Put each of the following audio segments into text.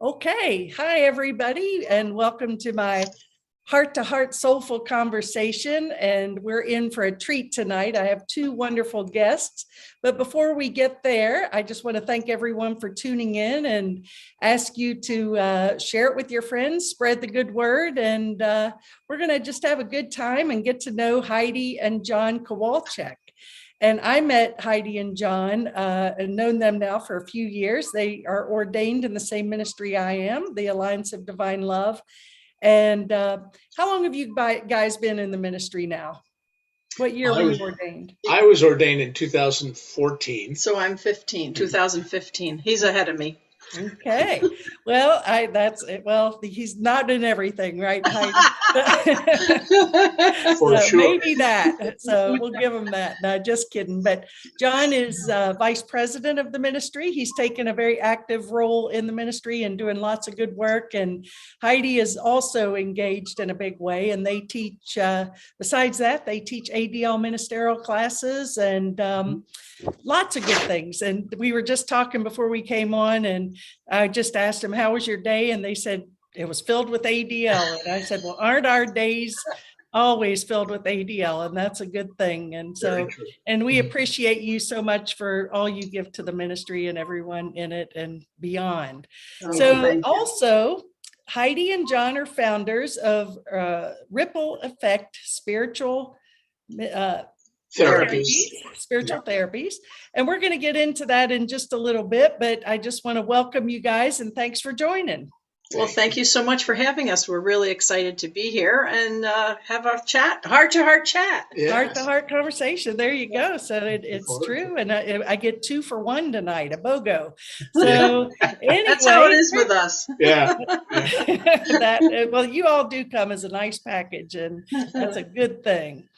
Okay. Hi, everybody, and welcome to my heart-to-heart soulful conversation. And we're in for a treat tonight. I have two wonderful guests. But before we get there, I just want to thank everyone for tuning in and ask you to share it with your friends, spread the good word. And we're going to just have a good time and get to know Heidi and John Kowolchyk. And I met Heidi and John and known them now for a few years. They are ordained in the same ministry I am, the Alliance of Divine Love. And how long have you guys been in the ministry now? What year were you ordained? I was ordained in 2014. So I'm 2015. He's ahead of me. Okay. Well, he's not in everything, right? For sure. Maybe that. So we'll give him that. No, just kidding. But John is vice president of the ministry. He's taken a very active role in the ministry and doing lots of good work. And Heidi is also engaged in a big way. And they teach, besides that, they teach ADL ministerial classes and lots of good things. And we were just talking before we came on, and I just asked them, how was your day? And they said it was filled with ADL. And I said, well, aren't our days always filled with ADL? And that's a good thing. And so, and we appreciate you so much for all you give to the ministry and everyone in it and beyond. So also, Heidi and John are founders of Ripple Effect Spiritual spiritual therapies. And we're going to get into that in just a little bit, but I just want to welcome you guys and thanks for joining. Well, thank you so much for having us. We're really excited to be here and have a chat, heart-to-heart chat. Yes. Heart-to-heart conversation. There you go. So it's true. And I get 2 for 1 tonight, a BOGO. So anyway, that's how it is with us. Yeah. Well, you all do come as a nice package, and that's a good thing.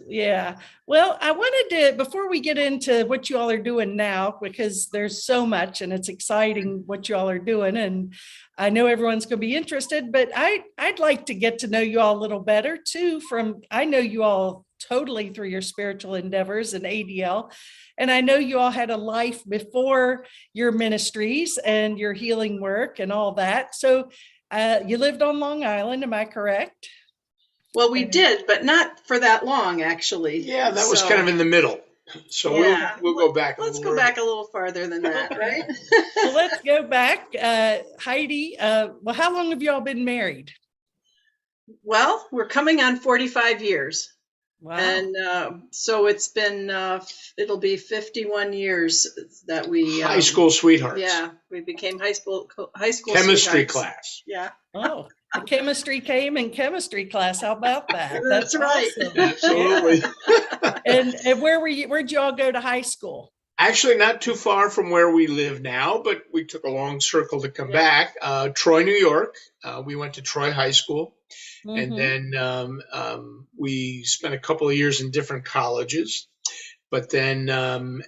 Yeah. Well, I wanted to, before we get into what you all are doing now, because there's so much and it's exciting what you all are doing, and I know everyone's going to be interested, but I'd like to get to know you all a little better too. I know you all totally through your spiritual endeavors and ADL, and I know you all had a life before your ministries and your healing work and all that. So you lived on Long Island, am I correct? Well, we did, but not for that long, actually. Yeah, that was kind of in the middle. So yeah. we'll go back. Let's go back a little farther than that, right? Well, let's go back. Heidi, well, how long have you all been married? Well, we're coming on 45 years. Wow. And so it's been, it'll be 51 years that we... high school sweethearts. Yeah, we became high school chemistry sweethearts. Class. Yeah. Oh, the chemistry came in chemistry class. How about that? That's right. Awesome. Absolutely. And where'd you all go to high school? Actually, not too far from where we live now, but we took a long circle to come back. Troy, New York. We went to Troy High School. And then we spent a couple of years in different colleges. But then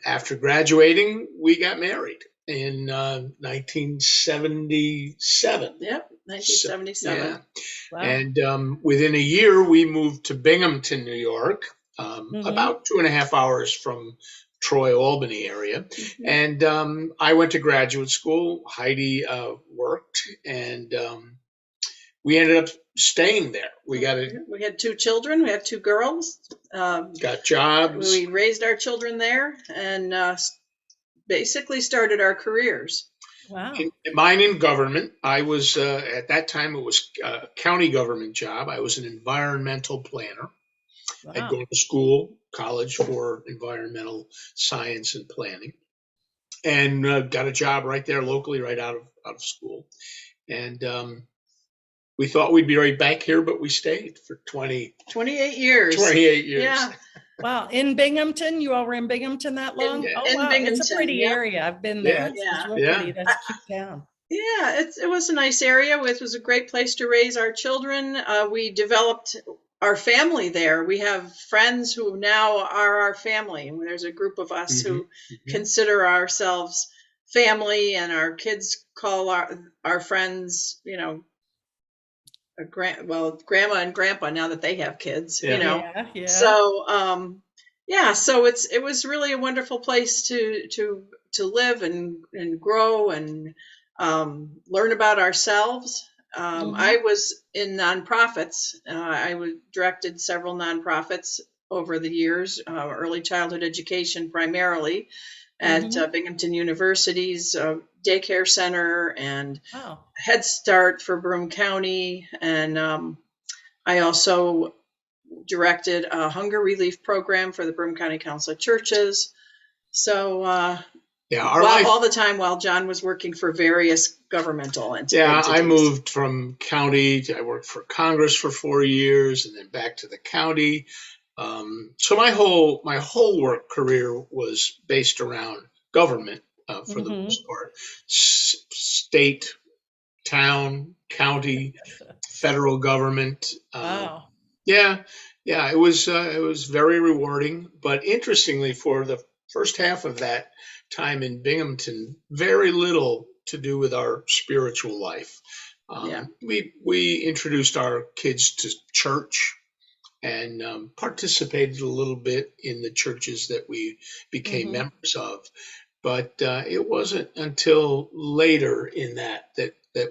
after graduating, we got married in 1977. Yep, 1977. Yeah. Wow. And within a year, we moved to Binghamton, New York, about 2.5 hours from Troy, Albany area. And I went to graduate school. Heidi worked, and we ended up staying there. We had 2 children. We have 2 girls. Got jobs. We raised our children there and basically started our careers. Wow. Mine in government. I was at that time it was a county government job. I was an environmental planner. Wow. I'd go to college for environmental science and planning, and got a job right there locally, right out of school. And we thought we'd be right back here, but we stayed for 28 years. 28 years. Yeah. Wow. In Binghamton? You all were in Binghamton that long? In Binghamton. It's a pretty area. I've been there. Yeah. It's real pretty. That's a cute town. Yeah, it was a nice area. It was a great place to raise our children. We developed our family there. We have friends who now are our family. And there's a group of us who consider ourselves family, and our kids call our friends, grandma and grandpa, now that they have kids, Yeah. So, so it was really a wonderful place to live and grow and learn about ourselves. Mhm. I was in nonprofits. Directed several nonprofits over the years, early childhood education primarily at Mhm. Binghamton University's daycare center and Wow. Head Start for Broome County. And I also directed a hunger relief program for the Broome County Council of Churches. So all the time while John was working for various governmental entities. Yeah, I moved from county. I worked for Congress for 4 years, and then back to the county. So my whole work career was based around government for the Mhm. most part, state, town, county, federal government. Wow. Yeah, it was very rewarding. But interestingly, for the first half of that time in Binghamton, very little to do with our spiritual life. We introduced our kids to church and participated a little bit in the churches that we became Mhm. members of. But it wasn't until later in that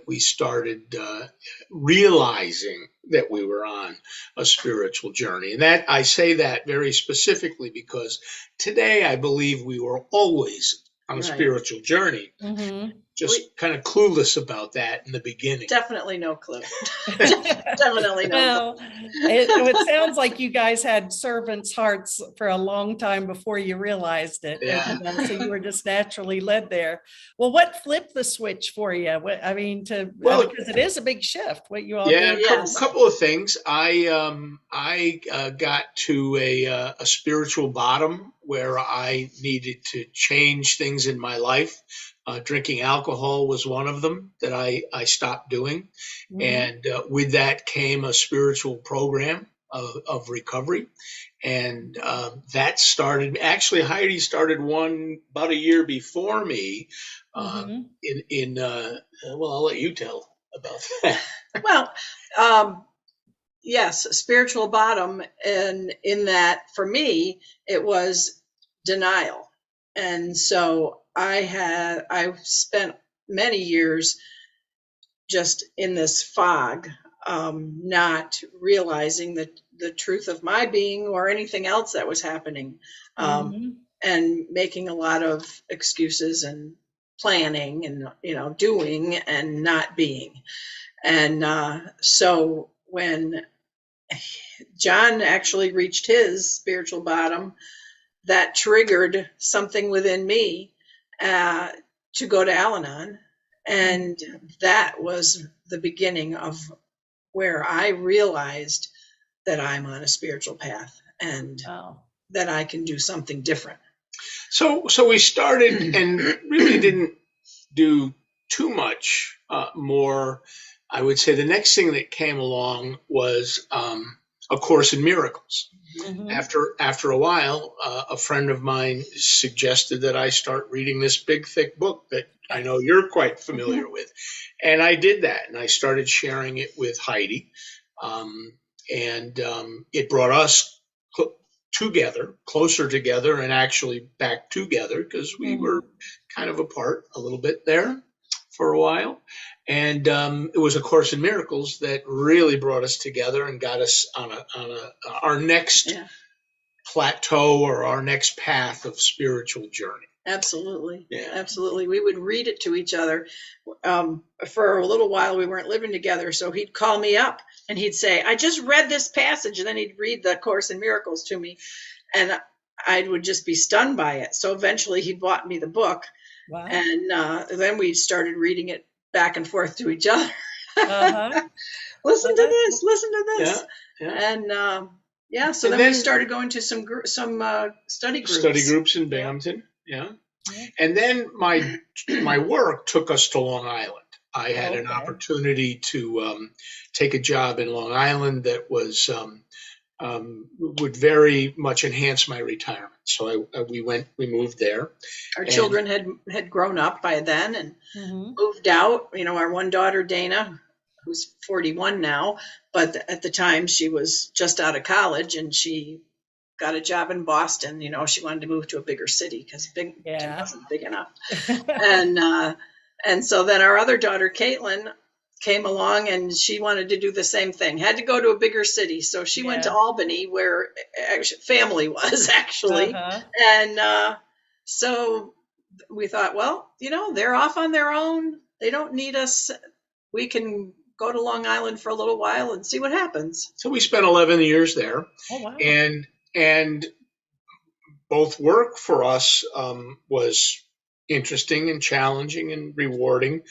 we started realizing that we were on a spiritual journey. And that I say that very specifically because today I believe we were always on a spiritual journey. Mhm. Just kind of clueless about that in the beginning. Definitely no clue. Definitely no Well, it sounds like you guys had servants' hearts for a long time before you realized it. Yeah. And, so you were just naturally led there. Well, what flipped the switch for you? Because it is a big shift, what you all Yeah, did. a couple of things. I got to a spiritual bottom where I needed to change things in my life. Drinking alcohol was one of them that I stopped doing. Mhm. And with that came a spiritual program of recovery. And that started, actually, Heidi started one about a year before me. Mhm. Well, I'll let you tell about that. Well, yes, spiritual bottom, and in that for me it was denial. And so I spent many years just in this fog, not realizing the truth of my being or anything else that was happening, Mhm. and making a lot of excuses and planning and doing and not being. And so when John actually reached his spiritual bottom, that triggered something within me uh, to go to Al-Anon. And that was the beginning of where I realized that I'm on a spiritual path and that I can do something different. So we started and really didn't do too much more. I would say the next thing that came along was A Course in Miracles. Mhm. After a while, a friend of mine suggested that I start reading this big, thick book that I know you're quite familiar with. And I did that, and I started sharing it with Heidi. It brought us closer together, and actually back together because we were kind of apart a little bit there for a while. And it was A Course in Miracles that really brought us together and got us on our next plateau or our next path of spiritual journey. Absolutely. Yeah. Absolutely. We would read it to each other. For a little while, we weren't living together. So he'd call me up and he'd say, I just read this passage. And then he'd read the Course in Miracles to me. And I would just be stunned by it. So eventually he bought me the book. Wow. And then we started reading it back and forth to each other. Listen to this. Listen to this. Yeah. And so then we started going to some study groups. Study groups in Binghamton. Yeah. And then my work took us to Long Island. I had an opportunity to take a job in Long Island that was would very much enhance my retirement. So we moved there. Our children had grown up by then and moved out. Our one daughter, Dana, who's 41 now, but at the time she was just out of college and she got a job in Boston. She wanted to move to a bigger city because Binghamton wasn't big enough. And so then our other daughter, Caitlin, came along and she wanted to do the same thing, had to go to a bigger city. So she went to Albany, where family was actually. And so we thought, well, they're off on their own. They don't need us. We can go to Long Island for a little while and see what happens. So we spent 11 years there. Oh, wow. And both work for us was interesting and challenging and rewarding.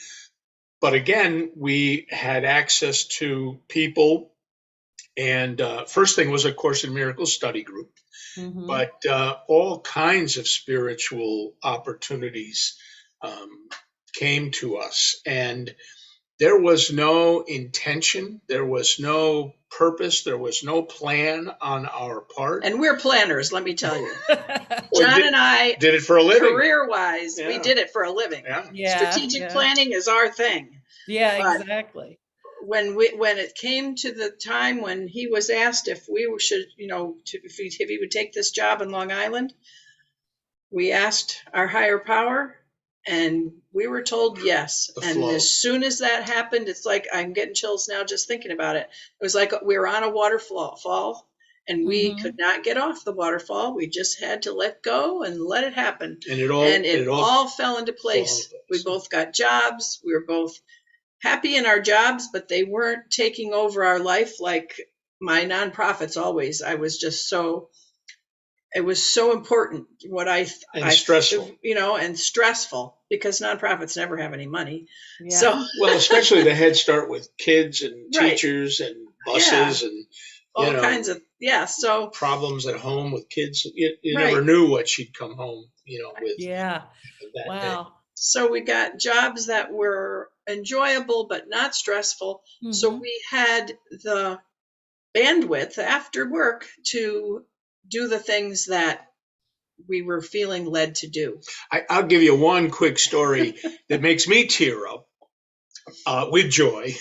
But again, we had access to people. And first thing was a Course in Miracles study group, but all kinds of spiritual opportunities came to us. And there was no intention, there was no purpose, there was no plan on our part. And we're planners, let me tell you. John and I did it for a living. Career-wise, we did it for a living. Strategic planning is our thing. Yeah, but exactly. When it came to the time when he was asked if we should, if he would take this job in Long Island, we asked our higher power, and we were told yes. And as soon as that happened, it's like I'm getting chills now just thinking about it. It was like we were on a waterfall, and we could not get off the waterfall. We just had to let go and let it happen. And it all fell into place. We both got jobs. We were both happy in our jobs, but they weren't taking over our life like my nonprofits always. I was just it was so important what stressful, and stressful, because nonprofits never have any money. Yeah. So, well, especially the Head Start with kids and teachers and buses and all kinds of, so problems at home with kids. You never knew what she'd come home, with. Yeah. Wow. Day. So we got jobs that were enjoyable but not stressful. So we had the bandwidth after work to do the things that we were feeling led to do. I'll give you one quick story that makes me tear up with joy,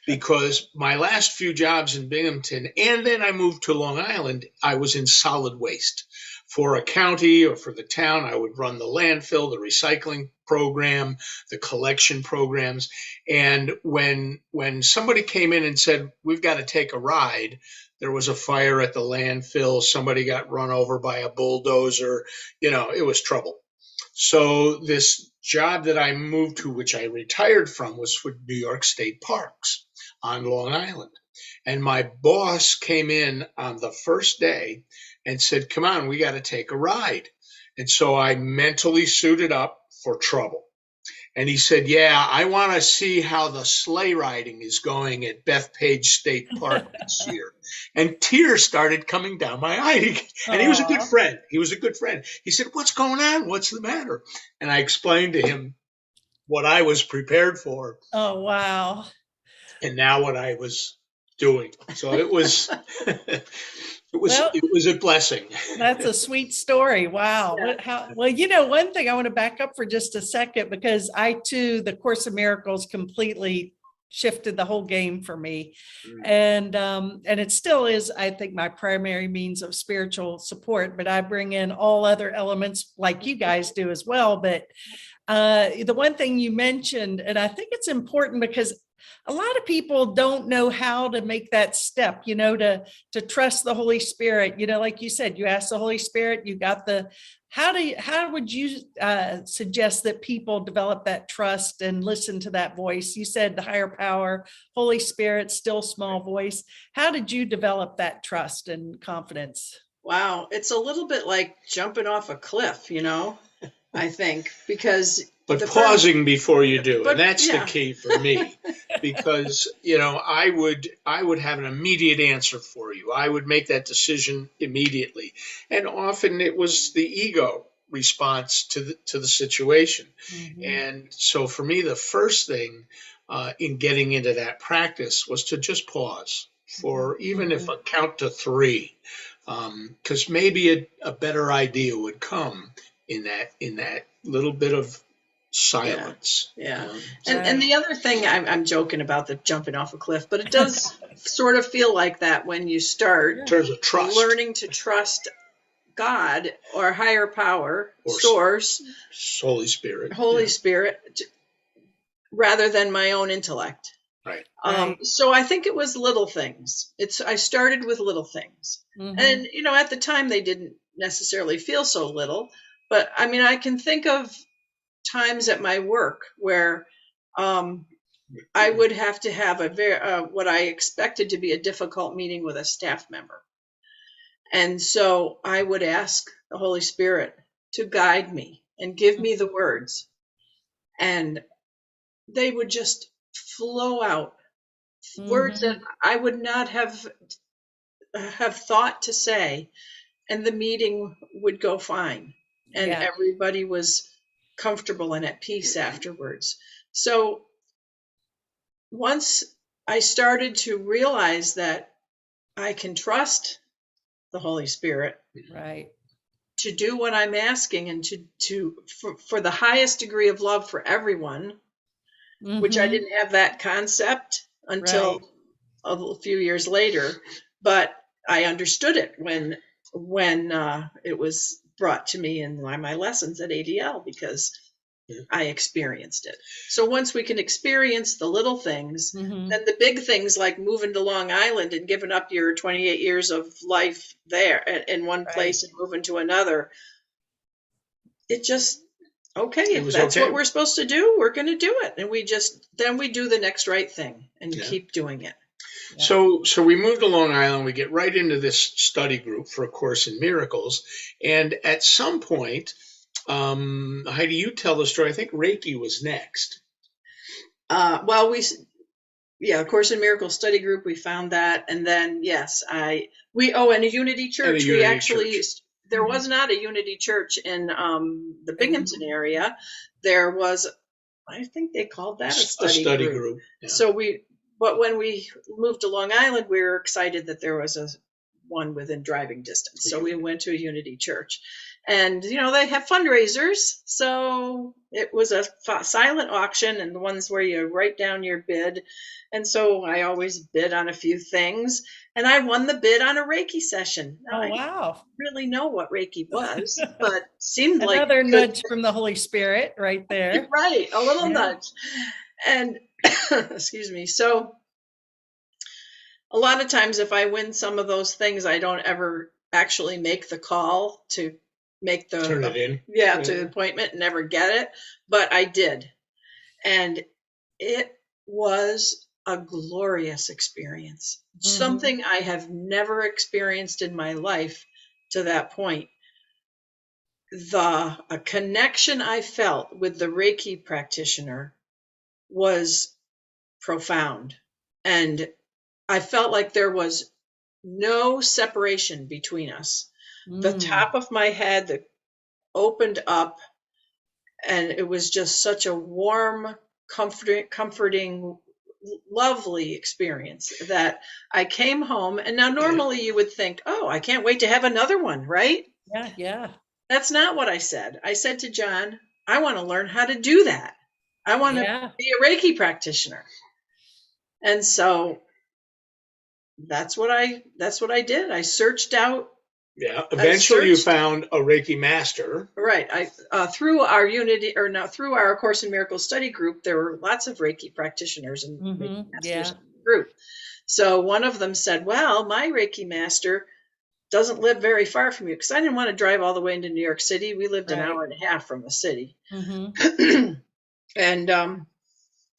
because my last few jobs in Binghamton, and then I moved to Long Island, I was in solid waste. For a county or for the town, I would run the landfill, the recycling program, the collection programs. And when somebody came in and said, we've got to take a ride, there was a fire at the landfill, somebody got run over by a bulldozer, it was trouble. So this job that I moved to, which I retired from, was for New York State Parks on Long Island. And my boss came in on the first day and said, come on, we got to take a ride. And so I mentally suited up for trouble. And he said, yeah, I want to see how the sleigh riding is going at Bethpage State Park this year. And tears started coming down my eye. And he was a good friend. He said, what's going on? What's the matter? And I explained to him what I was prepared for. Oh, wow. And now what I was doing. So it was... It was a blessing. That's a sweet story. Wow. Yeah. One thing I want to back up for just a second, because I too, the Course in Miracles completely shifted the whole game for me. And it still is, I think, my primary means of spiritual support, but I bring in all other elements like you guys do as well. But the one thing you mentioned, and I think it's important because a lot of people don't know how to make that step, to trust the Holy Spirit. Like you said, you ask the Holy Spirit, you got how would you suggest that people develop that trust and listen to that voice? You said the higher power, Holy Spirit, still small voice. How did you develop that trust and confidence? Wow. It's a little bit like jumping off a cliff, I think, because but pausing before you do, and that's the key for me, because I would have an immediate answer for you. I would make that decision immediately, and often it was the ego response to the situation. And so for me, the first thing in getting into that practice was to just pause for even if a count to 3, because maybe a better idea would come in that little bit of silence. And the other thing, I'm joking about the jumping off a cliff, but it does sort of feel like that when you start in terms of trust, learning to trust God or higher power, source, Holy Spirit. rather than my own intellect. Right. So I think it was little things. I started with little things. And, at the time they didn't necessarily feel so little, but I mean, I can think of times at my work where I would have to have what I expected to be a difficult meeting with a staff member. And so I would ask the Holy Spirit to guide me and give me the words. And they would just flow out, words that I would not have thought to say, and the meeting would go fine. And everybody was comfortable and at peace afterwards. So once I started to realize that I can trust the Holy Spirit, right, to do what I'm asking, and for the highest degree of love for everyone, which I didn't have that concept until a few years later, but I understood it when it was brought to me in my lessons at ADL, because I experienced it. So once we can experience the little things, then the big things like moving to Long Island and giving up your 28 years of life there in one place and moving to another, it just, if that's what we're supposed to do, we're going to do it. And then we do the next right thing and keep doing it. Yeah. So we moved to Long Island. We get right into this study group for A Course in Miracles. And at some point, Heidi, you tell the story. I think Reiki was next. A Course in Miracles study group, we found that. And then, and a Unity Church. There was not a Unity Church in the Binghamton area. There was, I think they called that a study group. Yeah. But when we moved to Long Island, we were excited that there was one within driving distance. So we went to a Unity Church. And, they have fundraisers. So it was a silent auction, and the ones where you write down your bid. And so I always bid on a few things. And I won the bid on a Reiki session. Now, wow. I didn't really know what Reiki was, but seemed like another nudge from the Holy Spirit right there. Right. A little nudge. And excuse me. So a lot of times if I win some of those things, I don't ever actually make the call to make the turn it in. To the appointment and never get it. But I did. And it was a glorious experience. Something I have never experienced in my life to that point. A connection I felt with the Reiki practitioner was profound. And I felt like there was no separation between us. The top of my head that opened up, and it was just such a warm, comforting, lovely experience that I came home. And now normally you would think, oh, I can't wait to have another one, right? Yeah. That's not what I said. I said to John, I want to learn how to do that. I want to be a Reiki practitioner. And so that's what I did. I searched out. Yeah. Eventually you found a Reiki master. Right. Through our through our Course in Miracles study group, there were lots of Reiki practitioners and Reiki masters in the group. So one of them said, well, my Reiki master doesn't live very far from you, because I didn't want to drive all the way into New York City. We lived an hour and a half from the city. And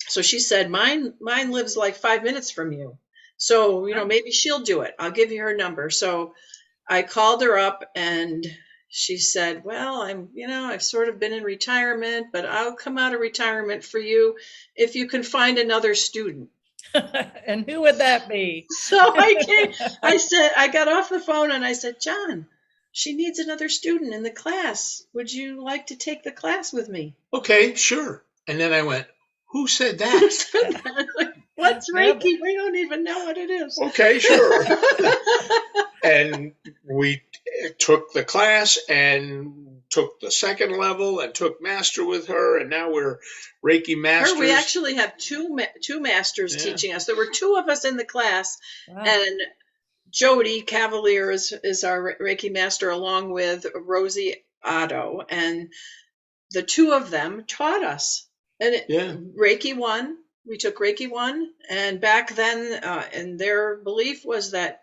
so she said, mine lives like 5 minutes from you. So, maybe she'll do it. I'll give you her number. So I called her up, and she said, well, I've sort of been in retirement, but I'll come out of retirement for you if you can find another student. And who would that be? So I got off the phone and I said, John, she needs another student in the class. Would you like to take the class with me? Okay, sure. And then I went, who said that? What's Reiki? We don't even know what it is. Okay, sure. And we took the class and took the second level and took master with her, and now we're Reiki masters. We actually have two masters teaching us. There were two of us in the class, and Jody Cavalier is our Reiki master, along with Rosie Otto, and the two of them taught us And Yeah. Reiki 1, we took Reiki 1. And back then, and their belief was that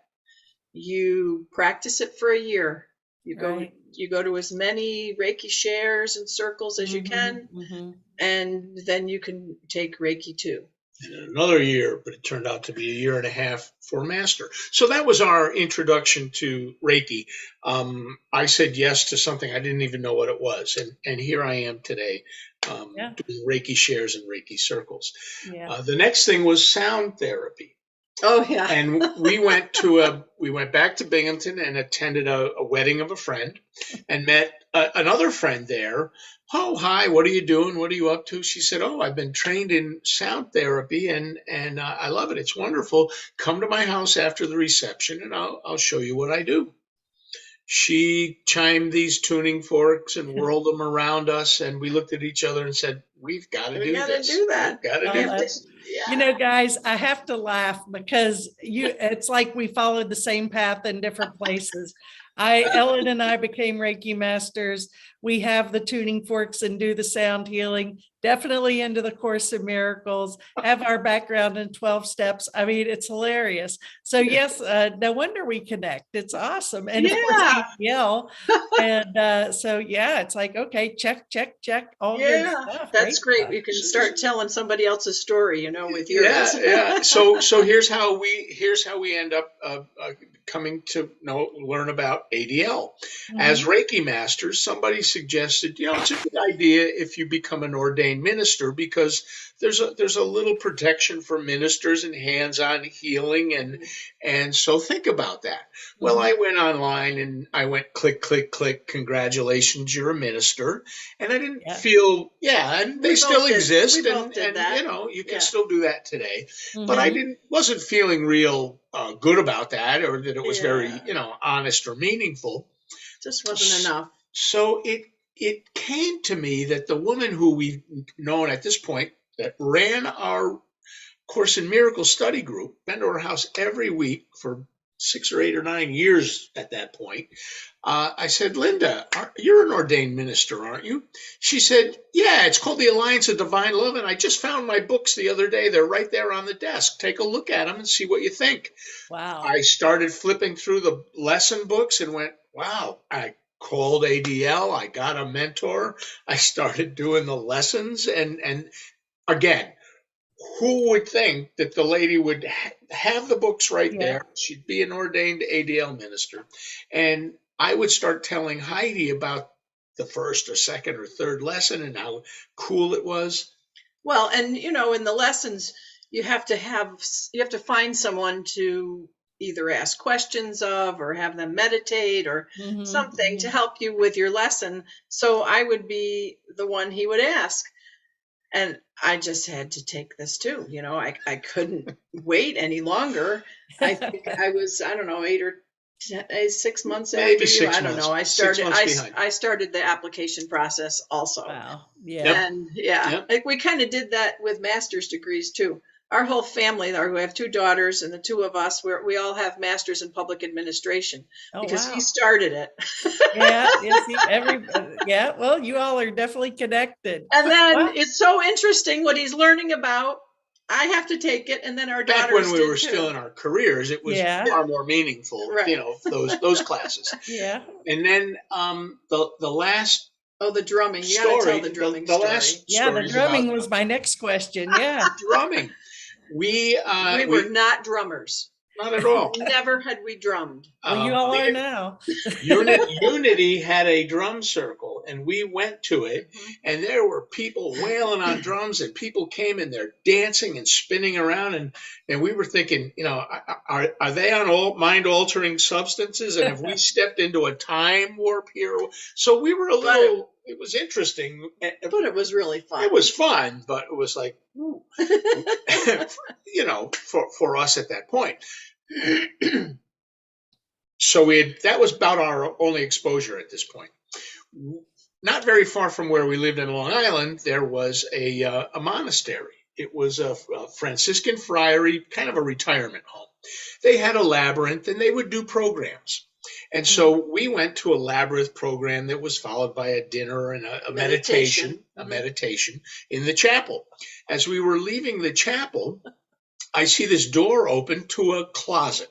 you practice it for a year. You go to as many Reiki shares and circles as you can, and then you can take Reiki 2. And another year, but it turned out to be a year and a half for master. So that was our introduction to Reiki. I said yes to something I didn't even know what it was, and here I am today, doing Reiki shares and Reiki circles. The next thing was sound therapy. Oh yeah. And we went back to Binghamton and attended a wedding of a friend, and met another friend there. Oh, hi, what are you doing? What are you up to? She said, oh, I've been trained in sound therapy, and I love it. It's wonderful. Come to my house after the reception, and I'll show you what I do. She chimed these tuning forks and whirled them around us, and we looked at each other and said, we've got to do this. Do that. We've got to do this. Yeah. You know, guys, I have to laugh because it's like we followed the same path in different places. Ellen and I became Reiki masters. We have the tuning forks and do the sound healing, definitely into the Course in Miracles, have our background in 12 steps. I mean, it's hilarious. So yes, no wonder we connect. It's awesome. And of course, APL. And so, yeah, it's like, okay, check, all good stuff. That's great. You can start telling somebody else's story, you know, with yours. Yeah. So here's how we end up coming to learn about ADL. As Reiki masters, somebody suggested, it's a good idea if you become an ordained minister, because there's a little protection for ministers and hands-on healing, and so think about that. Well, I went online and I went click, congratulations, you're a minister, and I didn't feel, and they still exist, and you can still do that today, but I wasn't feeling real good about that, or that it was very honest or meaningful. Just wasn't enough. So it came to me that the woman who we've known at this point that ran our Course in Miracles study group, been to her house every week for 6 or 8 or 9 years at that point. I said, Linda, you're an ordained minister, aren't you? She said, yeah, it's called the Alliance of Divine Love, and I just found my books the other day. They're right there on the desk. Take a look at them and see what you think. Wow. I started flipping through the lesson books and went, wow, I called ADL. I got a mentor. I started doing the lessons. And again, who would think that the lady would have the books right there? She'd be an ordained ADL minister. And I would start telling Heidi about the first or second or third lesson and how cool it was. Well, and in the lessons, you have to find someone to either ask questions of, or have them meditate, or something to help you with your lesson. So I would be the one he would ask. And I just had to take this too. I couldn't wait any longer. I think I was, 8 or 6 months after Maybe you. 6 I don't months. know. I 6 started. months behind. I started the application process also. Wow. Yeah. And we kind of did that with master's degrees too. Our whole family, we have 2 daughters, and the 2 of us, we all have masters in public administration because he started it. Well, you all are definitely connected. And then it's so interesting what he's learning about. I have to take it, and then our daughters. Back when we were still in our careers, it was far more meaningful, those classes. Yeah. And then the last. Oh, the drumming. You got to tell the drumming story. Last the drumming was my next question. Yeah. Drumming. We were not drummers. Not at all. Never had we drummed. Well, you all are now. Unity had a drum circle, and we went to it, and there were people wailing on drums, and people came and they're dancing and spinning around, and we were thinking, are they on mind-altering substances, and have we stepped into a time warp here? So we were a little. It was interesting, but it was really fun. It was fun, but it was like, for us at that point. So that was about our only exposure at this point. Not very far from where we lived in Long Island, there was a monastery. It was a Franciscan friary, kind of a retirement home. They had a labyrinth, and they would do programs. And so we went to a labyrinth program that was followed by a dinner and a meditation in the chapel. As we were leaving the chapel, I see this door open to a closet.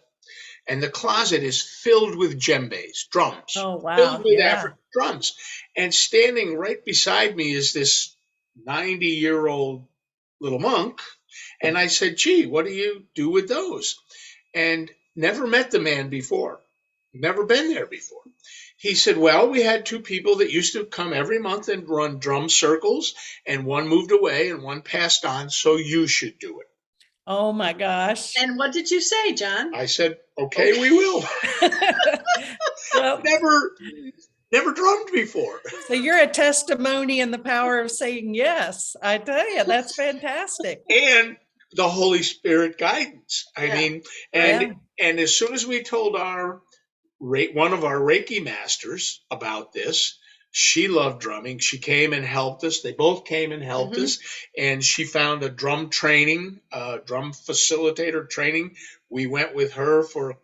And the closet is filled with djembes, drums. Oh, wow. Filled with Yeah. African drums. And standing right beside me is this 90-year-old little monk. And I said, gee, what do you do with those? And never met the man before. Never been there before. He said, well, we had two people that used to come every month and run drum circles, and one moved away and one passed on, so you should do it. Oh my gosh. And what did you say, John? I said, okay, we will. Well, never drummed before. so you're a testimony in the power of saying yes. I tell you, that's fantastic. And the Holy Spirit guidance. I mean, Yeah. and as soon as we told one of our Reiki masters about this, she loved drumming. She came and helped us. They both came and helped us. And she found a drum facilitator training. We went with her for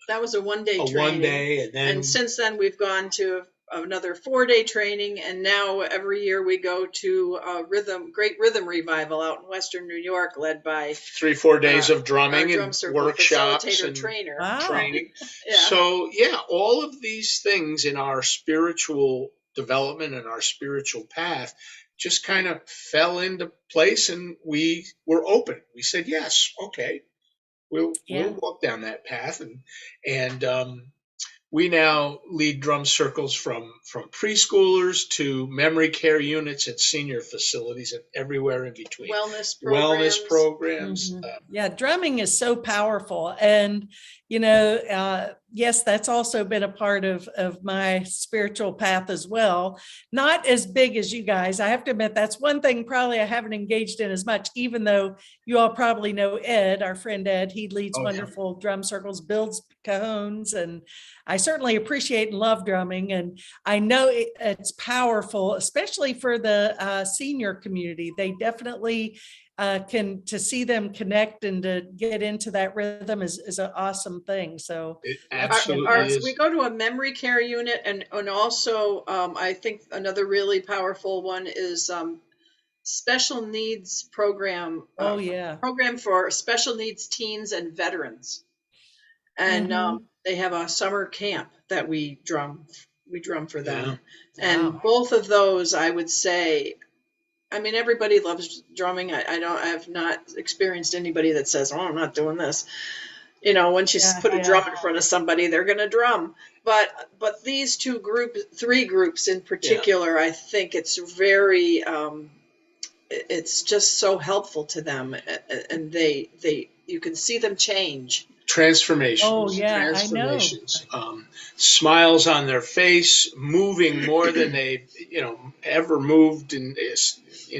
That was a one-day training. one day. And since then, we've gone to another 4-day training. And now every year we go to a great rhythm revival out in Western New York, led by 3-4 days of drumming our drum and circle workshops facilitator and trainer. Wow. training. Yeah. So, all of these things in our spiritual development and our spiritual path just kind of fell into place, and we were open. We said, yes, okay, we'll walk down that path. And we now lead drum circles from preschoolers to memory care units at senior facilities and everywhere in between. Wellness programs. Yeah, drumming is so powerful. And, yes, that's also been a part of my spiritual path as well. Not as big as you guys. I have to admit, that's one thing probably I haven't engaged in as much, even though you all probably know Ed, our friend Ed. He leads wonderful drum circles, builds cajones, and I certainly appreciate and love drumming. And I know it's powerful, especially for the senior community. They definitely to see them connect and to get into that rhythm is an awesome thing. So it absolutely is. We go to a memory care unit, and also I think another really powerful one is special needs program. Program for special needs teens and veterans. And they have a summer camp that we drum for them. Yeah. And both of those, I would say, I mean, everybody loves drumming. I have not experienced anybody that says, oh, I'm not doing this. Once you put a drum in front of somebody, they're going to drum. But these three groups in particular, I think it's very, it's just so helpful to them. And you can see them change. Transformations. Oh, yeah, transformations. I know. Smiles on their face, moving more than they, ever moved in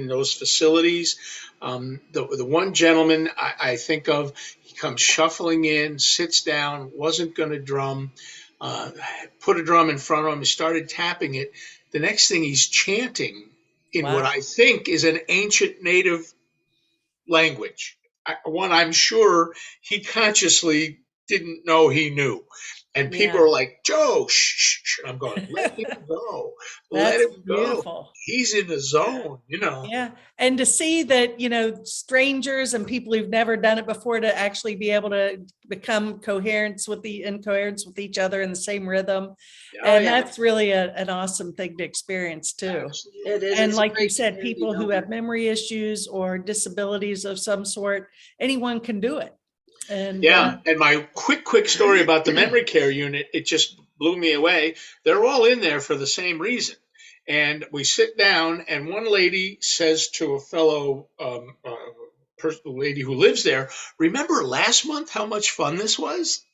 those facilities. The one gentleman I think of, he comes shuffling in, sits down, wasn't going to drum, put a drum in front of him, started tapping it. The next thing, he's chanting in what I think is an ancient native language. I'm sure he consciously didn't know he knew. And people are like, Joe, shh. I'm going, let him go. Let him go. Beautiful. He's in the zone, Yeah. And to see that, strangers and people who've never done it before, to actually be able to become in coherence with each other in the same rhythm. That's really an awesome thing to experience too. It is. And like you said, people who have memory issues or disabilities of some sort, anyone can do it. And and my quick story about the memory care unit, it just blew me away. They're all in there for the same reason. And we sit down, and one lady says to a fellow lady who lives there, remember last month how much fun this was?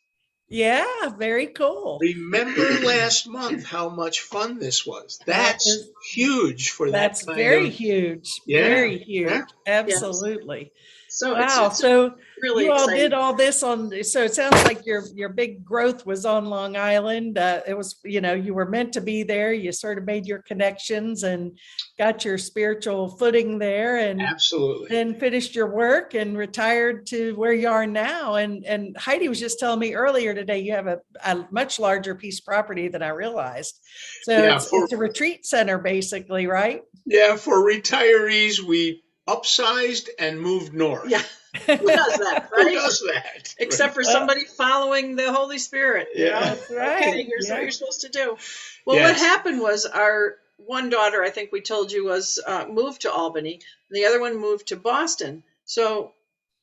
Yeah, very cool. Remember last month how much fun this was? That's huge for that. That's very huge. Yeah, very huge. Yeah. Absolutely. So Wow. it's So really you all exciting. did all this so it sounds like your big growth was on Long Island. It was, you were meant to be there. You sort of made your connections and got your spiritual footing there, and Absolutely. then finished your work and retired to where you are now. And Heidi was just telling me earlier today, you have a much larger piece of property than I realized. So Yeah, it's a retreat center basically, right? Yeah, for retirees, we upsized and moved north. Yeah. Who does that, Who right? does that? Except for somebody following the Holy Spirit, you know? That's right. Okay, here's what you're supposed to do. Well, Yes. what happened was our one daughter, I think we told you, was moved to Albany. The other one moved to Boston. So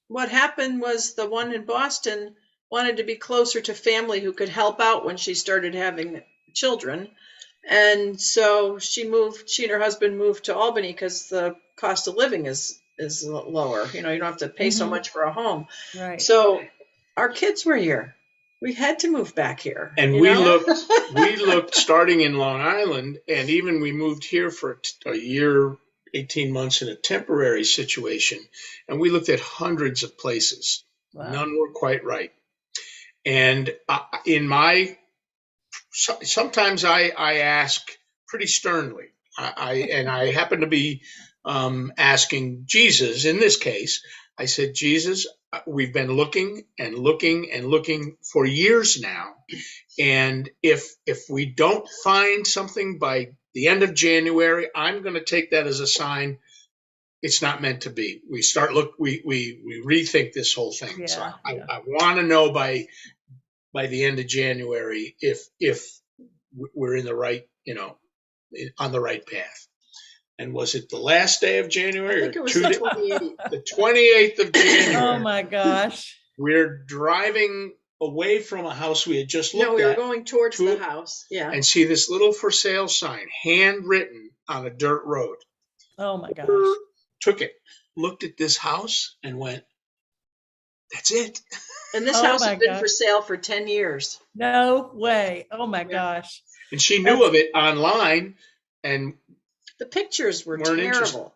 what happened was the one in Boston wanted to be closer to family who could help out when she started having children. And so she and her husband moved to Albany because the cost of living is lower. You don't have to pay so much for a home. Right. So our kids were here. We had to move back here. And we looked starting in Long Island, and even we moved here for a year, 18 months in a temporary situation, and we looked at hundreds of places. Wow. None were quite right. And sometimes I ask pretty sternly. I happen to be asking Jesus in this case. I said, Jesus, we've been looking and looking and looking for years now, and if we don't find something by the end of January, I'm going to take that as a sign it's not meant to be. We rethink this whole thing. Yeah, so I want to know by the end of January if we're in the right, on the right path. And was it the last day of January? I think it was the 28th. The 28th of January. Oh my gosh. We're driving away from a house we had just looked at. No, we were going towards the house. Yeah. And see this little for sale sign, handwritten on a dirt road. Oh my gosh. Took it, looked at this house and went, that's it. And this house had been for sale for 10 years. No way. Oh my gosh. And she knew of it online, and the pictures were terrible.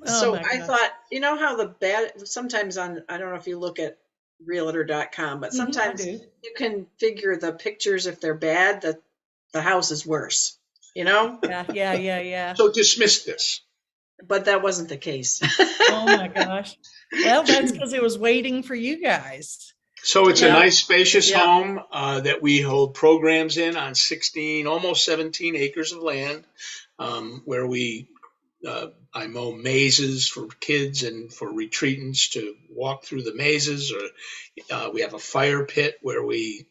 So I thought, how sometimes I don't know if you look at realtor.com, but sometimes you can figure the pictures, if they're bad, that the house is worse, Yeah. So dismiss this. But that wasn't the case. Oh my gosh. Well, that's because it was waiting for you guys. So it's a nice, spacious home that we hold programs in on 16, almost 17 acres of land, where I mow mazes for kids and for retreatants to walk through the mazes, or we have a fire pit where we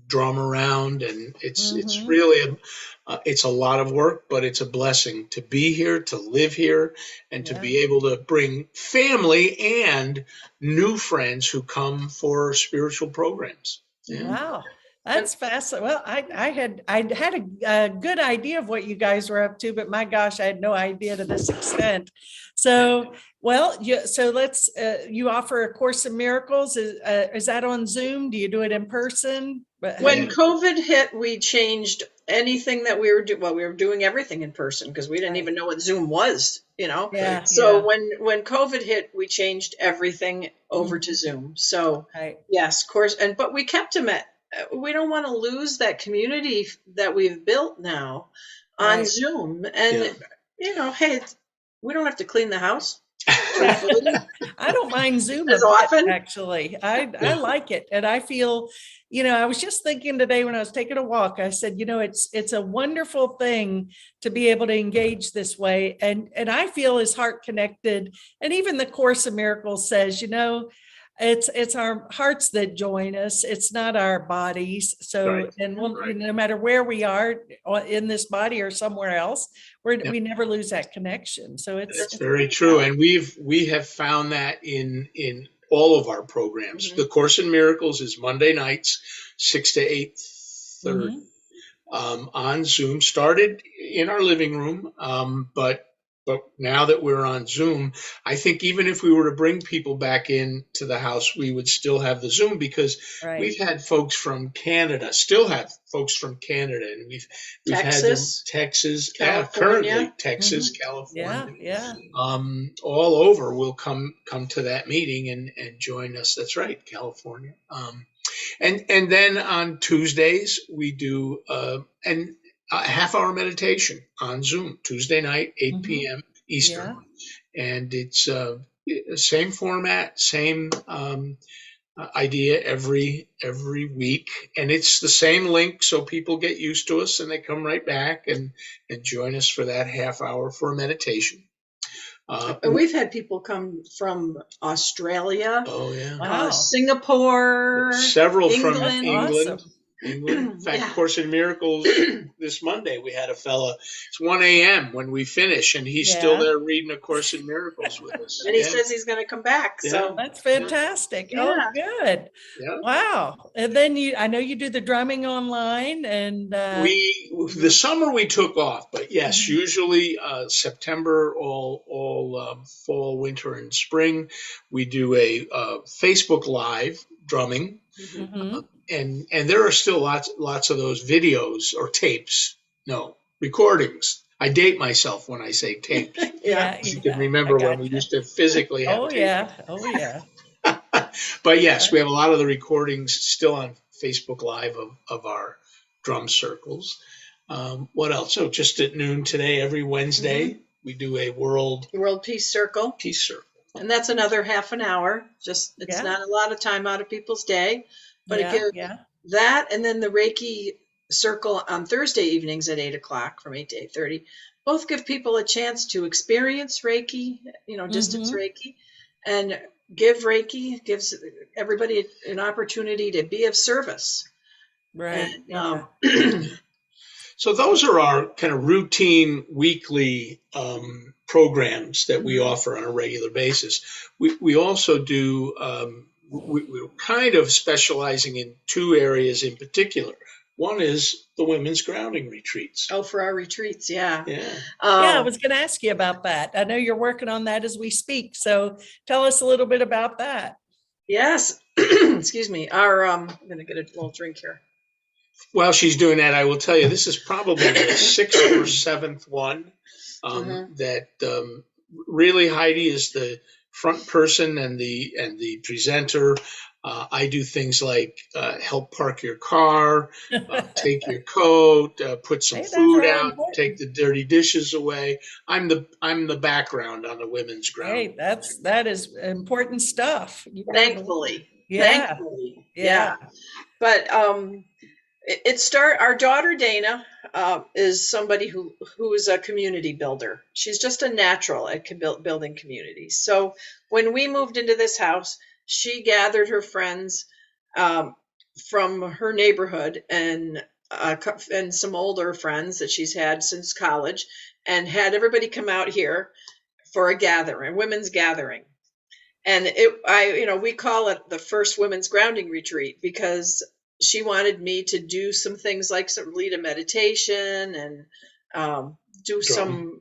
drum around, and it's really it's a lot of work, but it's a blessing to be here, to live here, and to be able to bring family and new friends who come for spiritual programs. Yeah. Wow. That's fascinating. Well, I had a good idea of what you guys were up to, but my gosh, I had no idea to this extent. So, let's, you offer A Course in Miracles. Is that on Zoom? Do you do it in person? When COVID hit, we changed anything that we were doing. Well, we were doing everything in person because we didn't even know what Zoom was, Yeah, so when COVID hit, we changed everything over to Zoom. So yes, of course. But we kept them we don't want to lose that community that we've built now on Zoom. And, hey, we don't have to clean the house. I don't mind Zoom as often. Actually, I like it. And I feel, I was just thinking today when I was taking a walk, I said, it's a wonderful thing to be able to engage this way. And I feel as heart connected. And even the Course in Miracles says, it's our hearts that join us. It's not our bodies. So, no matter where we are in this body or somewhere else, we never lose that connection. So it's very true. And we have found that in all of our programs. The Course in Miracles is Monday nights, 6 to 8:30 on Zoom. Started in our living room, but But now that we're on Zoom, I think even if we were to bring people back in to the house, we would still have the Zoom, because Right. we've had folks from Canada, still have folks from Canada, and we've had them, Texas, Texas, California. currently Texas, Yeah, California, yeah. all over will come to that meeting and join us. That's right, California. And then on Tuesdays we do a half-hour meditation on Zoom, Tuesday night, 8 p.m. Eastern. Yeah. And it's same format, same idea every week. And it's the same link, so people get used to us and they come right back and join us for that half hour for a meditation. And we've had people come from Australia, Oh, yeah. Wow. Singapore, Several England. from England. Awesome. In fact, Yeah. Course in Miracles this Monday, we had a fella, it's 1 a.m. when we finish, and he's still Yeah. there reading A Course in Miracles with us. And he says he's going to come back. So That's fantastic. Yeah. Oh, good. Yeah. Wow. And then I know you do the drumming online, and The summer we took off, but yes, usually September, all fall, winter, and spring, we do a Facebook Live drumming. Mhm. And there are still lots of those videos or tapes. No, recordings. I date myself when I say tapes. Yeah. You can remember when we used to physically have Oh, tapes. yeah. Oh, yeah. But yes, we have a lot of the recordings still on Facebook Live of our drum circles. What else? So just at noon today, every Wednesday, we do a World Peace Circle. Peace Circle. And that's another half an hour. It's Yeah. not a lot of time out of people's day, but Yeah, it gives yeah. that, and then the Reiki Circle on Thursday evenings at 8 o'clock from 8 to 8:30. Both give people a chance to experience Reiki, distance Reiki, and give Reiki, gives everybody an opportunity to be of service. Right. And, So those are our kind of routine weekly programs that we offer on a regular basis. We also do, we're kind of specializing in two areas in particular. One is the women's grounding retreats. Oh, for our retreats, yeah. Yeah. Yeah, I was going to ask you about that. I know you're working on that as we speak. So tell us a little bit about that. Yes. Excuse me. I'm going to get a little drink here. While she's doing that, I will tell you, this is probably the sixth or seventh one that really Heidi is the front person and the presenter. I do things like help park your car, take your coat, put some food out, important. Take the dirty dishes away. I'm the background on the women's ground. Hey, that is important stuff. Thankfully. Yeah. Thankfully. Yeah. But our daughter Dana is somebody who is a community builder. She's just a natural at building communities. So when we moved into this house, she gathered her friends from her neighborhood and some older friends that she's had since college, and had everybody come out here for a gathering, a women's gathering. And we call it the first women's grounding retreat, because she wanted me to do some things like lead a meditation and do some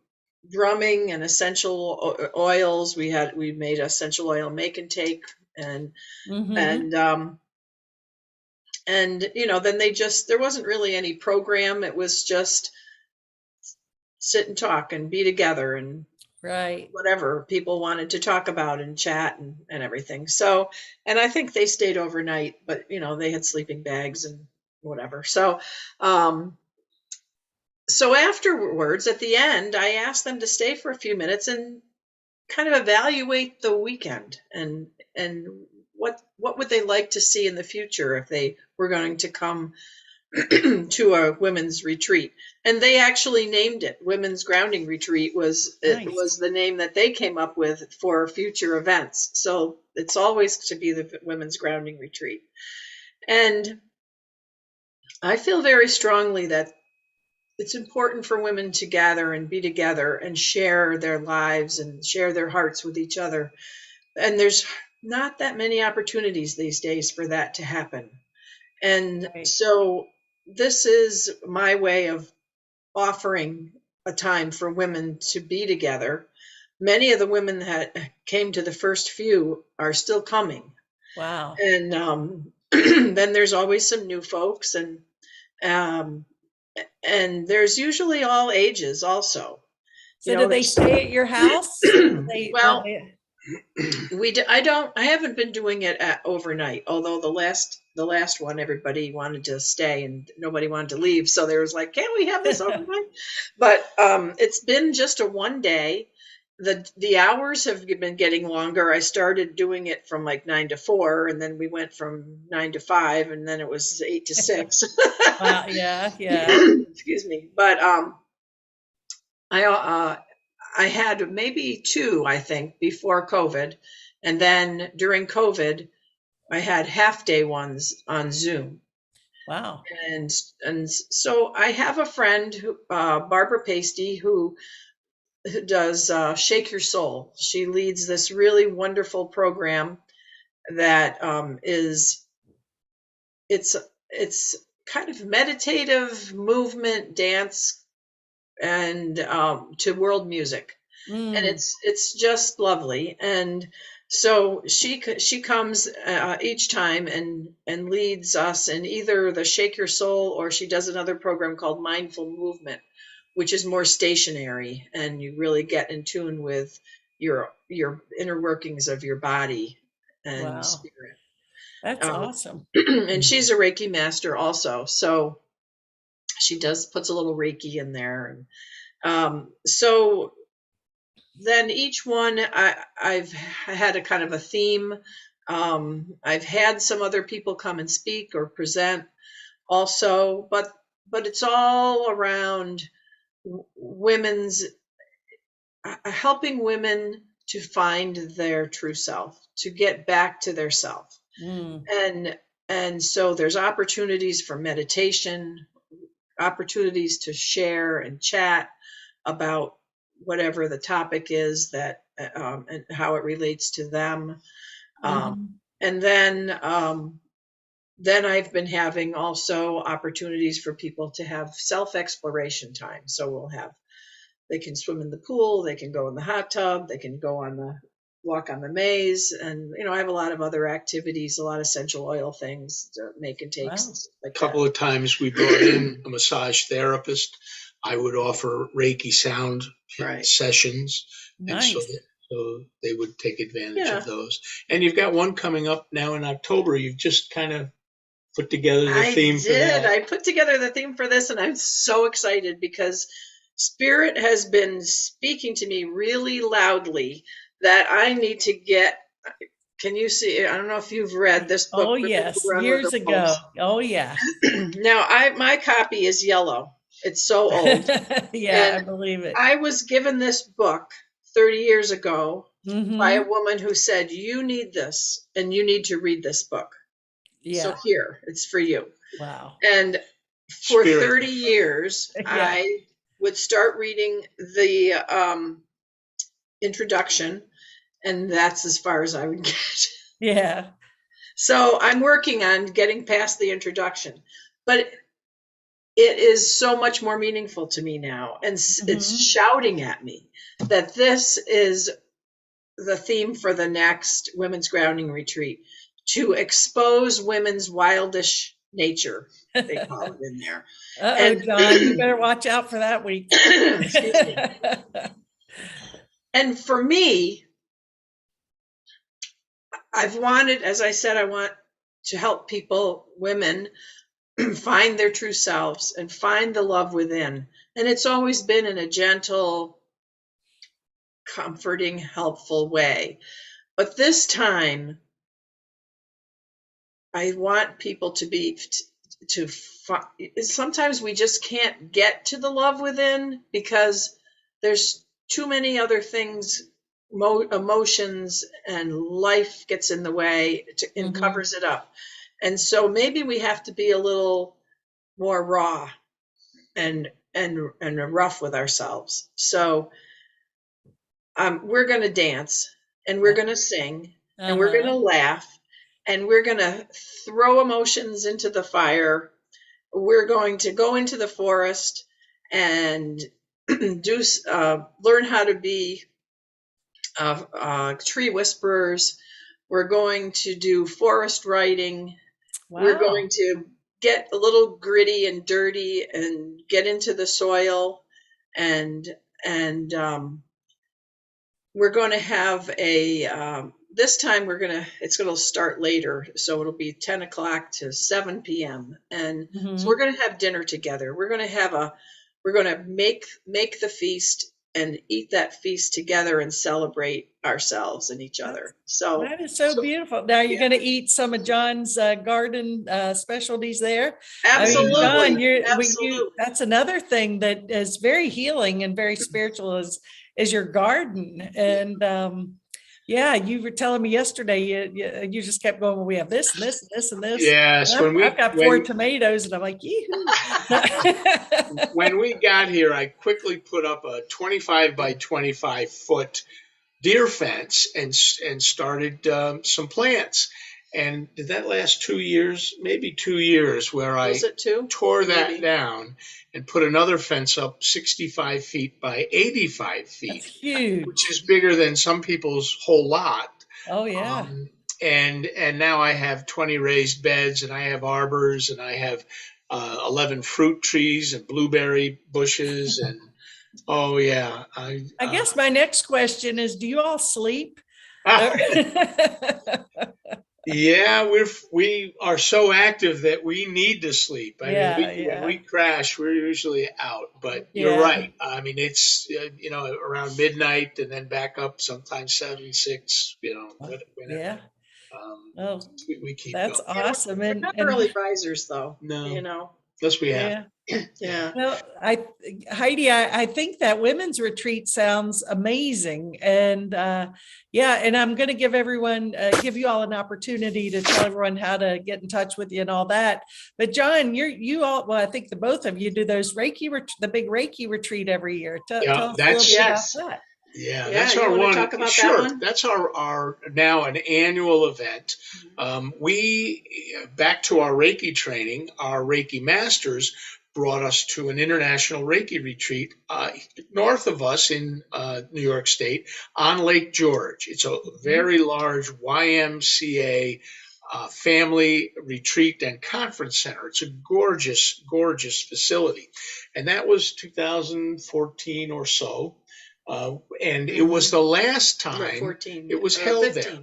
drumming and essential oils. We made essential oil make and take, and then there wasn't really any program. It was just sit and talk and be together and whatever people wanted to talk about and chat and everything. So, and I think they stayed overnight, but they had sleeping bags and whatever. So, so afterwards, at the end, I asked them to stay for a few minutes and kind of evaluate the weekend and what would they like to see in the future if they were going to come to a women's retreat. And they actually named it Women's Grounding Retreat. Was the name that they came up with for future events. So it's always to be the Women's Grounding Retreat. And I feel very strongly that it's important for women to gather and be together and share their lives and share their hearts with each other. And there's not that many opportunities these days for that to happen. And so this is my way of offering a time for women to be together. Many of the women that came to the first few are still coming. Wow. And then there's always some new folks, um, and there's usually all ages also. So do they stay at your house? Well, I haven't been doing it overnight, although the last one, everybody wanted to stay and nobody wanted to leave. So there was like, can't we have this overnight? But it's been just a one day. The hours have been getting longer. I started doing it from like 9 to 4, and then we went from 9 to 5, and then it was 8 to 6. Yeah. Excuse me. But I had maybe 2, I think, before COVID. And then during COVID, I had half-day ones on Zoom. Wow. And so I have a friend, who, Barbara Pasty, who does Shake Your Soul. She leads this really wonderful program that it's kind of meditative movement, dance, and to world music. And it's just lovely. And so she comes each time and leads us in either the Shake Your Soul, or she does another program called Mindful Movement, which is more stationary, and you really get in tune with your inner workings of your body and spirit. That's awesome. And she's a Reiki master also, so she puts a little Reiki in there. And so then each one, I've had a kind of a theme. I've had some other people come and speak or present also, but it's all around helping women to find their true self, to get back to their self. And so there's opportunities for meditation, opportunities to share and chat about whatever the topic is that and how it relates to them. And then I've been having also opportunities for people to have self-exploration time. So they can swim in the pool, they can go in the hot tub, they can go walk on the maze. And, I have a lot of other activities, a lot of essential oil things to make and take. Wow. Like a couple of times we brought in a massage therapist. I would offer Reiki sound sessions. Nice. And so they would take advantage of those. And you've got one coming up now in October. You've just kind of put together the theme for that. I put together the theme for this, and I'm so excited because Spirit has been speaking to me really loudly that I need to get. Can you see? I don't know if you've read this book. Oh, yes. Years ago. Oh, yeah. Now, my copy is yellow. It's so old. Yeah, I believe it. I was given this book 30 years ago by a woman who said, you need this, and you need to read this book. Yeah. So here, it's for you. Wow. And for 30 years, I would start reading the introduction, and that's as far as I would get. Yeah. So I'm working on getting past the introduction, but it is so much more meaningful to me now. And it's shouting at me that this is the theme for the next Women's Grounding Retreat, to expose women's wildish nature, they call it in there. John, you better watch out for that week. Excuse me. And for me, as I said, I want to help women find their true selves and find the love within. And it's always been in a gentle, comforting, helpful way. But this time, I want people sometimes we just can't get to the love within because there's too many other things, emotions, and life gets in the way and covers it up. And so maybe we have to be a little more raw and rough with ourselves. So we're going to dance, and we're going to sing, and we're going to laugh, and we're going to throw emotions into the fire. We're going to go into the forest and learn how to be tree whisperers. We're going to do forest riding. We're Wow. going to get a little gritty and dirty and get into the soil, and we're going to have this time it's going to start later, so it'll be 10 o'clock to 7 p.m. And so we're going to have dinner together. We're going to make the feast and eat that feast together and celebrate ourselves and each other. So that is so beautiful. Now you're going to eat some of John's garden specialties there. Absolutely. I mean, John, Absolutely. that's another thing that is very healing and very spiritual is your garden. And yeah, you were telling me yesterday, you just kept going, well, we have this and this and this and this. Yes. I've got 4 tomatoes and I'm like, when we got here, I quickly put up a 25 by 25 foot deer fence and started some plants. And did that last 2 years? Maybe 2 years, where I tore that down and put another fence up 65 feet by 85 feet. That's huge. Which is bigger than some people's whole lot. Oh, yeah. And now I have 20 raised beds, and I have arbors, and I have 11 fruit trees and blueberry bushes. And oh, yeah. I guess my next question is, do you all sleep? Yeah, we are so active that we need to sleep. I mean, when we crash, we're usually out. But you're right. I mean, it's around midnight and then back up sometimes 7, 6. Whenever. We keep. That's going. Awesome. We're not early risers, though. No. Yes, we have. Yeah. Well, Heidi, I think that women's retreat sounds amazing. And and I'm going to give you all an opportunity to tell everyone how to get in touch with you and all that. But John, I think the both of you do those the big Reiki retreat every year. Tell us a little bit about that. Yeah, that's our one. That's our now an annual event. We back to our Reiki training. Our Reiki masters brought us to an international Reiki retreat north of us in New York State on Lake George. It's a very large YMCA family retreat and conference center. It's a gorgeous, gorgeous facility, and that was 2014 or so. And it was the last time 14. It was held 15. There.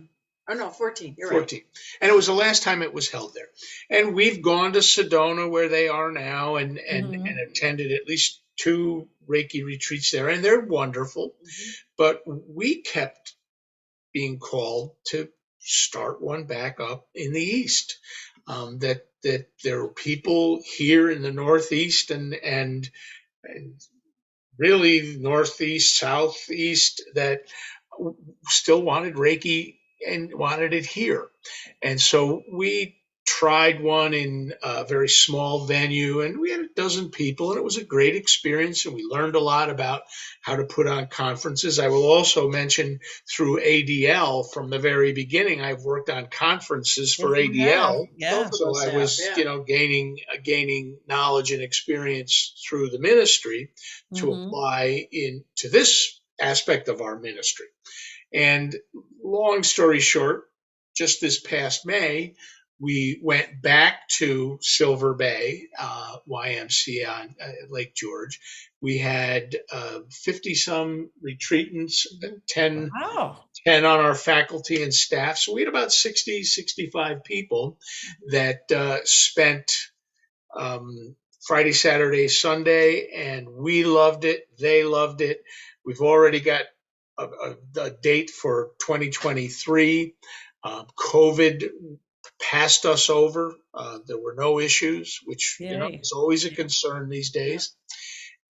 Oh, no, 14. You're 14. Right. And it was the last time it was held there. And we've gone to Sedona, where they are now, and attended at least 2 Reiki retreats there. And they're wonderful. But we kept being called to start one back up in the East. That there are people here in the Northeast and really Northeast, Southeast, that still wanted Reiki and wanted it here. And so we tried one in a very small venue, and we had a dozen people, and it was a great experience, and we learned a lot about how to put on conferences. I will also mention through ADL from the very beginning, I've worked on conferences for ADL. Yeah. So I was, gaining knowledge and experience through the ministry to apply to this aspect of our ministry. And long story short, just this past May, we went back to Silver Bay, YMCA on Lake George. We had 50-some retreatants, 10 on our faculty and staff. So we had about 60, 65 people that spent Friday, Saturday, Sunday, and we loved it. They loved it. We've already got a date for 2023. COVID passed us over. There were no issues, which is always a concern these days.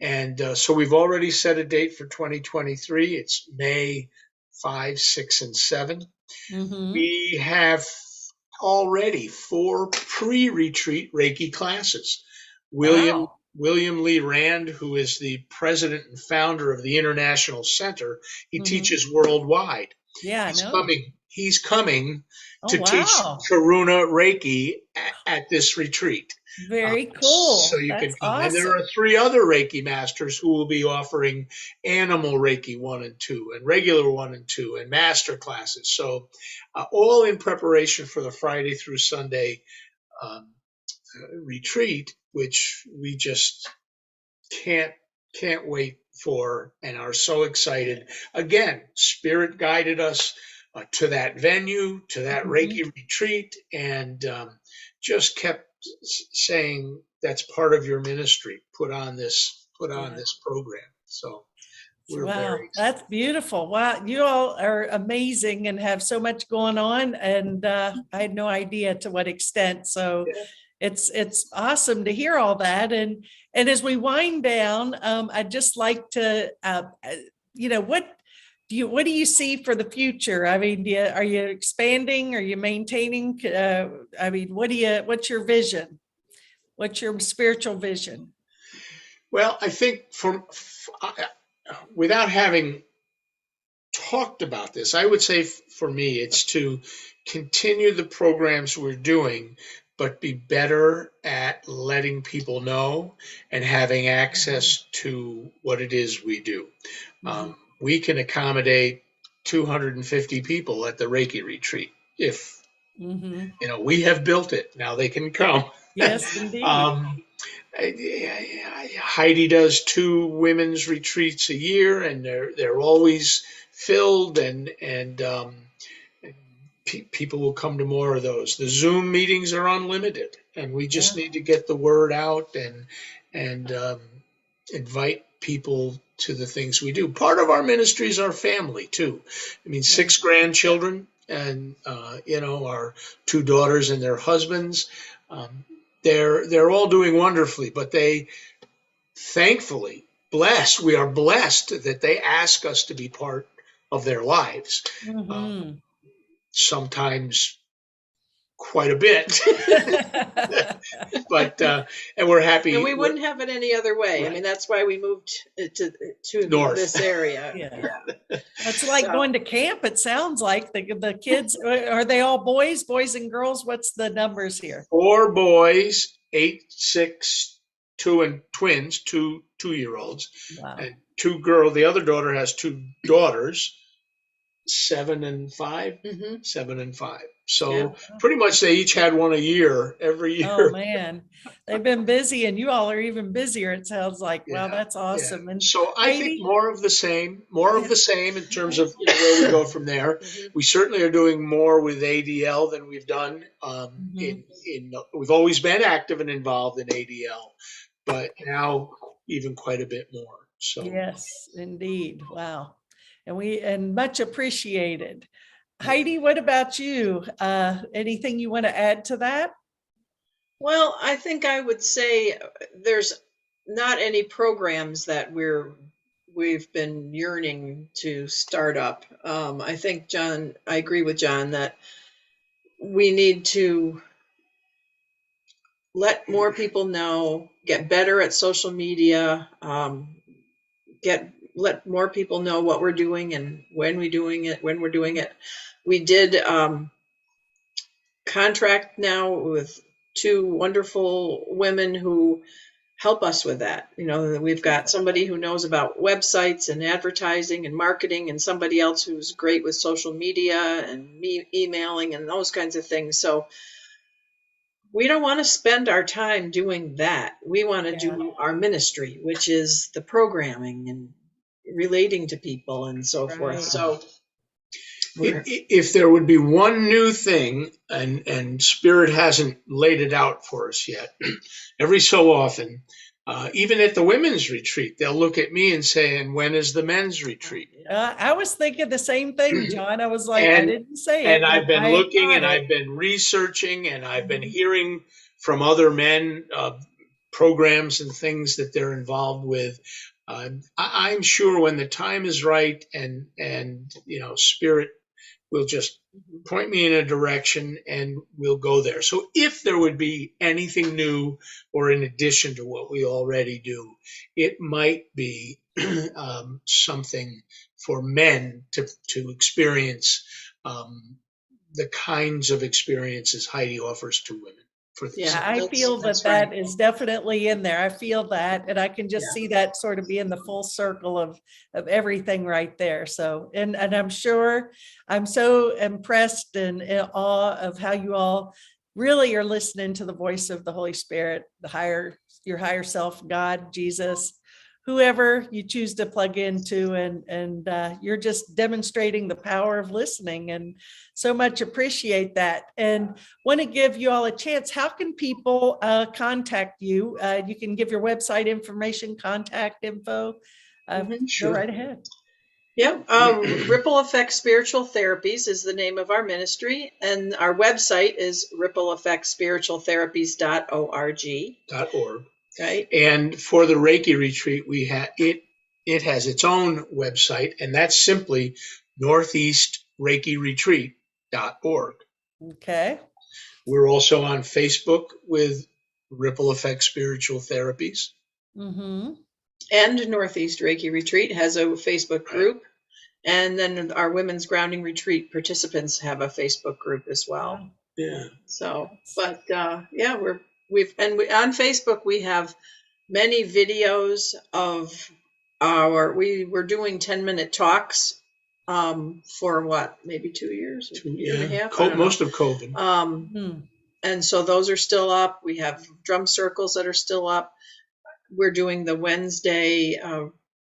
And so we've already set a date for 2023. It's May 5, 6, and 7. We have already 4 pre-retreat Reiki classes. William Lee Rand, who is the president and founder of the International Center, he teaches worldwide. he's coming Oh, to teach wow. Karuna Reiki at this retreat. Very So cool. you can That's come. And there are awesome. 3 other Reiki masters who will be offering animal Reiki 1 and 2 and regular 1 and 2 and master classes. So all in preparation for the Friday through Sunday um, retreat, which we just can't wait for and are so excited. Again, Spirit guided us to that venue, to that Reiki retreat, and just kept saying that's part of your ministry. Put on this program. So we're very Wow, excited. that's beautiful. Wow, you all are amazing and have so much going on, and I had no idea to what extent. So Yeah. it's awesome to hear all that. And as we wind down, I'd just like to, what do you see for the future? I mean, are you expanding? Are you maintaining? I mean, what's your vision? What's your spiritual vision? Well, I think without having talked about this, I would say for me, it's to continue the programs we're doing, but be better at letting people know and having access to what it is we do. We can accommodate 250 people at the Reiki retreat. If, we have built it, now they can come. Yes, indeed. Heidi does 2 women's retreats a year, and they're always filled, and people will come to more of those. The Zoom meetings are unlimited, and we just need to get the word out and invite people to the things we do. Part of our ministry is our family too. I mean, 6 grandchildren, and our 2 daughters and their husbands. They're all doing wonderfully, but they thankfully we are blessed that they ask us to be part of their lives. Sometimes quite a bit. But and we're happy. And we wouldn't have it any other way. Right. I mean, that's why we moved to north, this area. Yeah. It's like going to camp. It sounds like the kids, are they all boys and girls? What's the numbers here? 4 boys, 8, 6, 2 and twins, 2-year-olds. Wow. And 2 girls. The other daughter has 2 daughters, 7 and 5. 7 and 5. So pretty much they each had one a year every year. Oh man, they've been busy, and you all are even busier. It sounds like. Wow, that's awesome. And so I think more of the same in terms of where we go from there. We certainly are doing more with ADL than we've done. We've always been active and involved in ADL, but now even quite a bit more. So yes, indeed. Wow, and much appreciated. Heidi, what about you? Anything you want to add to that? Well, I think I would say there's not any programs that we've been yearning to start up. I think I agree with John that we need to let more people know, get better at social media, let more people know what we're doing and when we're doing it. We did contract now with 2 wonderful women who help us with that. We've got somebody who knows about websites and advertising and marketing, and somebody else who's great with social media and emailing and those kinds of things. So we don't want to spend our time doing that. We want to do our ministry, which is the programming and relating to people and so forth. So if there would be one new thing, and Spirit hasn't laid it out for us yet, every so often, even at the women's retreat, they'll look at me and say, "And when is the men's retreat?" I was thinking the same thing, John. I was like, I didn't say it. And I've been looking, and I've been researching, and I've been hearing from other men programs and things that they're involved with. I'm sure when the time is right, and Spirit will just point me in a direction, and we'll go there. So if there would be anything new or in addition to what we already do, it might be something for men to experience the kinds of experiences Heidi offers to women for this. Yeah. I feel that's that right. is definitely in there. I feel that, and I can just Yeah. see that sort of being the full circle of everything right there. So, and I'm sure I'm so impressed and in awe of how you all really are listening to the voice of the Holy Spirit, your higher self, God, Jesus, whoever you choose to plug into, and you're just demonstrating the power of listening, and so much appreciate that. And want to give you all a chance. How can people contact you? You can give your website information, contact info. Sure. Go right ahead. Yep. Ripple Effect Spiritual Therapies is the name of our ministry, and our website is rippleeffectspiritualtherapies.org. .org. Right. And for the Reiki retreat, we have it has its own website, and that's simply northeastreikiretreat.org. Okay. We're also on Facebook with Ripple Effect Spiritual Therapies. Mm-hmm. And Northeast Reiki Retreat has a Facebook group. And then our Women's Grounding Retreat participants have a Facebook group as well. Yeah. So, but yeah, on Facebook we have many videos of we're doing 10-minute talks for what, maybe 2 years, year and a half, most of COVID. And so those are still up. We have drum circles that are still up. We're doing the Wednesday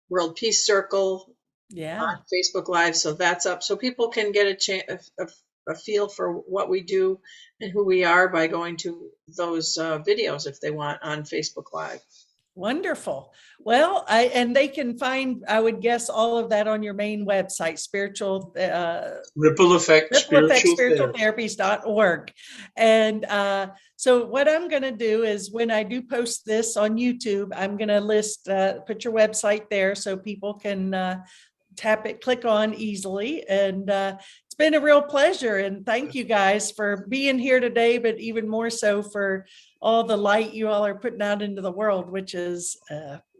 World Peace Circle on Facebook Live, so that's up. So people can get a feel for what we do and who we are by going to those videos if they want on Facebook Live. Wonderful. Well, and they can find, I would guess, all of that on your main website, Ripple Effect Spiritualtherapies.org. And so what I'm going to do is, when I do post this on YouTube, I'm going to put your website there so people can tap it, click on easily. And it's been a real pleasure. And thank you guys for being here today, but even more so for all the light you all are putting out into the world, which is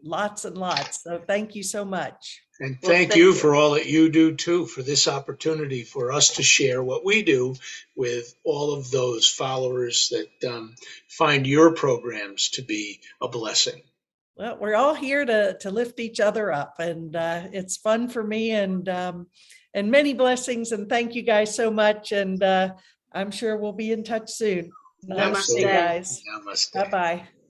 lots and lots. So thank you so much. And thank you for all that you do too, for this opportunity for us to share what we do with all of those followers that find your programs to be a blessing. Well, we're all here to lift each other up, and it's fun for me, and many blessings. And thank you guys so much. And I'm sure we'll be in touch soon. Namaste, guys. Namaste. Bye-bye.